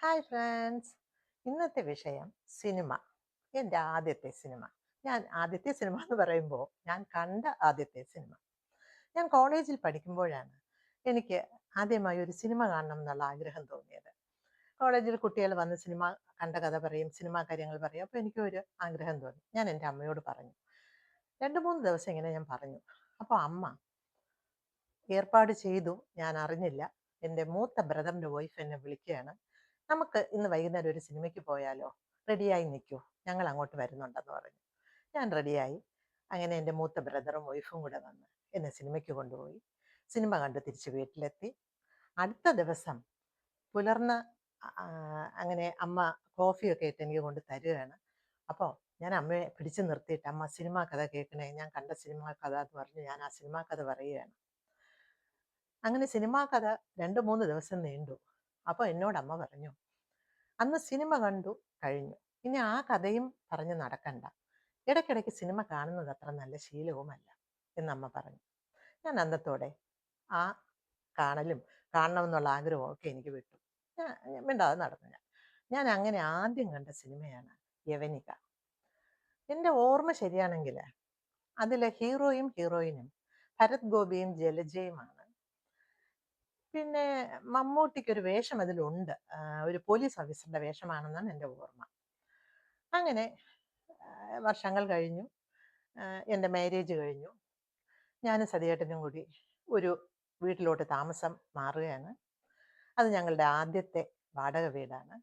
Hi friends. ഇന്നത്തെ വിഷയം cinema. എൻ്റെ ആദ്യത്തെ സിനിമ. ഞാൻ ആദ്യത്തെ സിനിമ എന്ന് പറയുമ്പോൾ ഞാൻ കണ്ട ആദ്യത്തെ സിനിമ. ഞാൻ കോളേജിൽ പഠിക്കുമ്പോഴാണ് എനിക്ക് ആദ്യമായി ഒരു സിനിമ കാണണം എന്നുള്ള ആഗ്രഹം തോന്നിയത്. കോളേജിൽ കുട്ടികൾ വന്ന് സിനിമ കണ്ട കഥ പറയും, സിനിമാ കാര്യങ്ങൾ പറയും. അപ്പോൾ എനിക്കൊരു ആഗ്രഹം തോന്നി. ഞാൻ എൻ്റെ അമ്മയോട് പറഞ്ഞു. 2-3 ദിവസം ഇങ്ങനെ ഞാൻ പറഞ്ഞു. അപ്പോൾ അമ്മ ഏർപ്പാട് ചെയ്തു. ഞാൻ അറിഞ്ഞില്ല. എൻ്റെ മൂത്ത ബ്രദറിൻ്റെ വൈഫ് എന്നെ വിളിക്കുകയാണ്. "നമുക്ക് ഇന്ന് വൈകുന്നേരം ഒരു സിനിമയ്ക്ക് പോയാലോ? റെഡിയായി നിൽക്കൂ. ഞങ്ങൾ അങ്ങോട്ട് വരുന്നുണ്ടെന്ന്" പറഞ്ഞു. ഞാൻ റെഡിയായി. അങ്ങനെ എൻ്റെ മൂത്ത ബ്രദറും വൈഫും കൂടെ വന്ന് എന്നെ സിനിമയ്ക്ക് കൊണ്ടുപോയി. സിനിമ കണ്ട് തിരിച്ച് വീട്ടിലെത്തി. അടുത്ത ദിവസം പുലർന്ന് അങ്ങനെ അമ്മ കോഫിയൊക്കെ ഇട്ട് എനിക്ക് കൊണ്ട് തരുകയാണ്. അപ്പോൾ ഞാൻ അമ്മയെ പിടിച്ചു നിർത്തിയിട്ട്, "അമ്മ സിനിമാ കഥ കേൾക്കണേ. ഞാൻ കണ്ട സിനിമാ കഥ" എന്ന് പറഞ്ഞ് ഞാൻ ആ സിനിമാ കഥ പറയുകയാണ്. അങ്ങനെ സിനിമാ കഥ 2-3 ദിവസം നീണ്ടു. അപ്പോൾ എന്നോട് അമ്മ പറഞ്ഞു, "അന്ന് സിനിമ കണ്ടു, കഴിഞ്ഞു. ഇനി ആ കഥയും പറഞ്ഞ് നടക്കണ്ട. ഇടയ്ക്കിടയ്ക്ക് സിനിമ കാണുന്നത് അത്ര നല്ല ശീലവുമല്ല" എന്നമ്മ പറഞ്ഞു. ഞാൻ അന്നത്തോടെ ആ കാണലും കാണണമെന്നുള്ള ആഗ്രഹവും ഒക്കെ എനിക്ക് വിട്ടു. ഞാൻ മിണ്ടാതെ നടന്നു ഞാൻ. ഞാൻ അങ്ങനെ ആദ്യം കണ്ട സിനിമയാണ് യവനിക. എൻ്റെ ഓർമ്മ ശരിയാണെങ്കിൽ അതിലെ ഹീറോയും ഹീറോയിനും ഭരത് ഗോപിയും ജലജയുമാണ്. പിന്നെ മമ്മൂട്ടിക്കൊരു വേഷം അതിലുണ്ട്. ഒരു പോലീസ് ഓഫീസറുടെ വേഷമാണെന്നാണ് എൻ്റെ ഓർമ്മ. അങ്ങനെ വർഷങ്ങൾ കഴിഞ്ഞു. എൻ്റെ മാരേജ് കഴിഞ്ഞു. ഞാനും സതിയേട്ടനും കൂടി ഒരു വീട്ടിലോട്ട് താമസം മാറുകയാണ്. അത് ഞങ്ങളുടെ ആദ്യത്തെ വാടക വീടാണ്.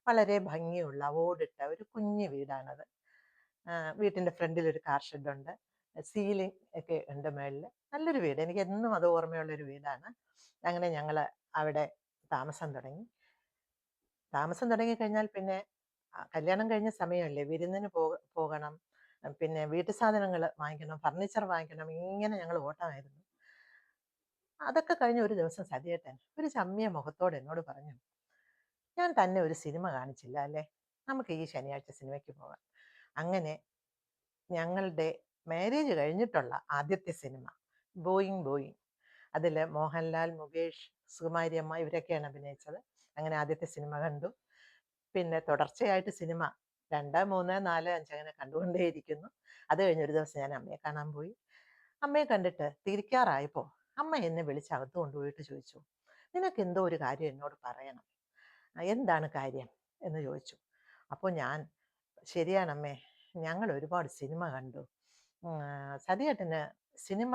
വളരെ ഭംഗിയുള്ള ഓടിട്ട ഒരു കുഞ്ഞു വീടാണത്. വീട്ടിൻ്റെ ഫ്രണ്ടിൽ ഒരു കാർ ഷെഡുണ്ട്. സീലിംഗ് ഒക്കെ ഉണ്ട് മേളിൽ. നല്ലൊരു വീട്. എനിക്ക് എന്നും അത് ഓർമ്മയുള്ളൊരു വീടാണ്. അങ്ങനെ ഞങ്ങൾ അവിടെ താമസം തുടങ്ങി. താമസം തുടങ്ങിക്കഴിഞ്ഞാൽ പിന്നെ കല്യാണം കഴിഞ്ഞ സമയമല്ലേ, വിരുന്നിന് പോകണം, പിന്നെ വീട്ടു സാധനങ്ങൾ വാങ്ങിക്കണം, ഫർണിച്ചർ വാങ്ങിക്കണം, ഇങ്ങനെ ഞങ്ങൾ ഓട്ടമായിരുന്നു. അതൊക്കെ കഴിഞ്ഞ് ഒരു ദിവസം സതിയേട്ടൻ ഒരു ചമ്മിയ മുഖത്തോടെ എന്നോട് പറഞ്ഞു, "ഞാൻ തന്നെ ഒരു സിനിമ കാണിച്ചില്ല അല്ലേ? നമുക്ക് ഈ ശനിയാഴ്ച സിനിമയ്ക്ക് പോകാം." അങ്ങനെ ഞങ്ങളുടെ മാരേജ് കഴിഞ്ഞിട്ടുള്ള ആദ്യത്തെ സിനിമ ബോയിങ് ബോയിങ്. അതിൽ മോഹൻലാൽ, മുകേഷ്, സുകുമാരി അമ്മ ഇവരൊക്കെയാണ് അഭിനയിച്ചത്. അങ്ങനെ ആദ്യത്തെ സിനിമ കണ്ടു. പിന്നെ തുടർച്ചയായിട്ട് സിനിമ 2, 3, 4, 5 അങ്ങനെ കണ്ടുകൊണ്ടേയിരിക്കുന്നു. അത് കഴിഞ്ഞ് ഒരു ദിവസം ഞാൻ അമ്മയെ കാണാൻ പോയി. അമ്മയെ കണ്ടിട്ട് തിരിക്കാറായപ്പോൾ അമ്മ എന്നെ വിളിച്ച് അകത്ത് കൊണ്ടുപോയിട്ട് ചോദിച്ചു, "നിനക്ക് എന്തോ ഒരു കാര്യം എന്നോട് പറയണം. എന്താണ് കാര്യം?" എന്ന് ചോദിച്ചു. അപ്പോൾ ഞാൻ, "ശരിയാണമ്മേ, ഞങ്ങൾ ഒരുപാട് സിനിമ കണ്ടു. സതിയേട്ടന് സിനിമ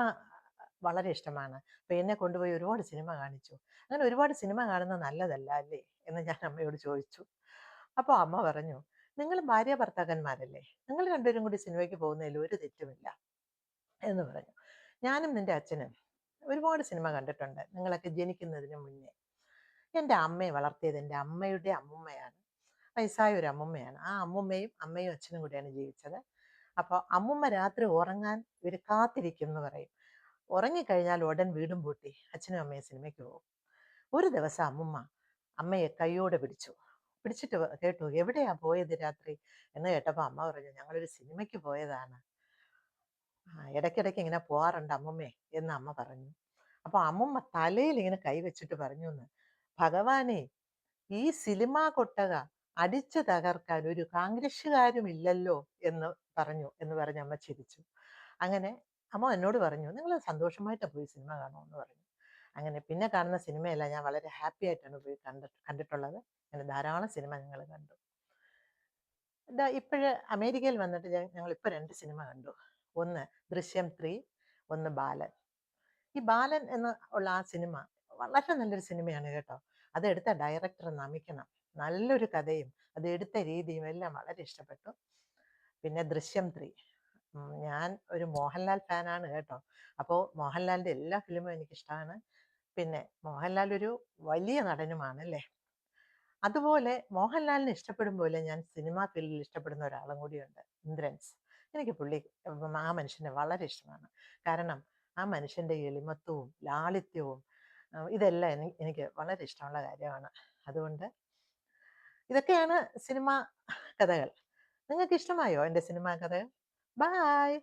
വളരെ ഇഷ്ടമാണ്. അപ്പോൾ എന്നെ കൊണ്ടുപോയി ഒരുപാട് സിനിമ കാണിച്ചു. അങ്ങനെ ഒരുപാട് സിനിമ കാണുന്നത് നല്ലതല്ല അല്ലേ?" എന്ന് ഞാൻ അമ്മയോട് ചോദിച്ചു. അപ്പോൾ അമ്മ പറഞ്ഞു, "നിങ്ങൾ ഭാര്യ ഭർത്താക്കന്മാരല്ലേ? നിങ്ങൾ രണ്ടുപേരും കൂടി സിനിമയ്ക്ക് പോകുന്നതിൽ ഒരു തെറ്റുമില്ല" എന്ന് പറഞ്ഞു. "ഞാനും നിന്റെ അച്ഛനും ഒരുപാട് സിനിമ കണ്ടിട്ടുണ്ട്. നിങ്ങളൊക്കെ ജനിക്കുന്നതിന് മുന്നേ. എൻ്റെ അമ്മയെ വളർത്തിയത് എൻ്റെ അമ്മയുടെ അമ്മുമ്മയാണ്. വയസ്സായ ഒരു അമ്മുമ്മയാണ്. ആ അമ്മുമ്മയും അമ്മയും അച്ഛനും കൂടെയാണ് ജീവിച്ചത്. അപ്പോൾ അമ്മുമ്മ രാത്രി ഉറങ്ങാൻ ഇവർ കാത്തിരിക്കും എന്ന് പറയും. ഉറങ്ങിക്കഴിഞ്ഞാൽ ഉടൻ വീടും പൂട്ടി അച്ഛനും അമ്മയും സിനിമയ്ക്ക് പോകും. ഒരു ദിവസം അമ്മുമ്മ അമ്മയെ കൈയോടെ പിടിച്ചു. പിടിച്ചിട്ട് കേട്ടു, "എവിടെയാ പോയത് രാത്രി?" എന്ന് കേട്ടപ്പോൾ അമ്മ പറഞ്ഞു, "ഞങ്ങളൊരു സിനിമയ്ക്ക് പോയതാണ്. ഇടയ്ക്കിടയ്ക്ക് ഇങ്ങനെ പോവാറുണ്ട് അമ്മുമ്മേ" എന്ന് അമ്മ പറഞ്ഞു. അപ്പോൾ അമ്മുമ്മ തലയിൽ ഇങ്ങനെ കൈവച്ചിട്ട് പറഞ്ഞൂന്ന്, "ഭഗവാനെ, ഈ സിനിമാ കൊട്ടക അടിച്ചു തകർക്കാൻ ഒരു കാങ്ഗ്രസ്സുകാരും ഇല്ലല്ലോ" എന്ന് പറഞ്ഞു എന്ന് പറഞ്ഞ് അമ്മ ചിരിച്ചു. അങ്ങനെ അമ്മ എന്നോട് പറഞ്ഞു, "നിങ്ങൾ സന്തോഷമായിട്ട് പോയി സിനിമ കാണുമെന്ന്" പറഞ്ഞു. അങ്ങനെ പിന്നെ കാണുന്ന സിനിമയെല്ലാം ഞാൻ വളരെ ഹാപ്പി ആയിട്ടാണ് പോയി കണ്ടിട്ടുള്ളത്. അങ്ങനെ ധാരാളം സിനിമ ഞങ്ങൾ കണ്ടു. ഇതാ ഇപ്പോഴ് അമേരിക്കയിൽ വന്നിട്ട് ഞങ്ങളിപ്പോൾ 2 സിനിമ കണ്ടു. ഒന്ന് ദൃശ്യം 3, ഒന്ന് ബാലൻ. ഈ ബാലൻ എന്ന് ഉള്ള ആ സിനിമ വളരെ നല്ലൊരു സിനിമയാണ് കേട്ടോ. അതെടുത്ത ഡയറക്ടർ നമിക്കണം. നല്ലൊരു കഥയും അത് എടുത്ത രീതിയും എല്ലാം വളരെ ഇഷ്ടപ്പെട്ടു. പിന്നെ ദൃശ്യം 3, ഞാൻ ഒരു മോഹൻലാൽ ഫാനാണ് കേട്ടോ. അപ്പോൾ മോഹൻലാലിൻ്റെ എല്ലാ ഫിലിമും എനിക്കിഷ്ടമാണ്. പിന്നെ മോഹൻലാൽ ഒരു വലിയ നടനുമാണ് അല്ലേ. അതുപോലെ മോഹൻലാലിനെ ഇഷ്ടപ്പെടും പോലെ ഞാൻ സിനിമാ ഫീൽഡിൽ ഇഷ്ടപ്പെടുന്ന ഒരാളും കൂടിയുണ്ട്, ഇന്ദ്രൻസ്. എനിക്ക് ആ മനുഷ്യനെ വളരെ ഇഷ്ടമാണ്. കാരണം ആ മനുഷ്യൻ്റെ എളിമത്വവും ലാളിത്യവും ഇതെല്ലാം എനിക്ക് വളരെ ഇഷ്ടമുള്ള കാര്യമാണ്. അതുകൊണ്ട് ഇതൊക്കെയാണ് സിനിമാ കഥകൾ. നിങ്ങൾക്ക് ഇഷ്ടമായോ എൻ്റെ സിനിമാ കഥകൾ? ബായ്.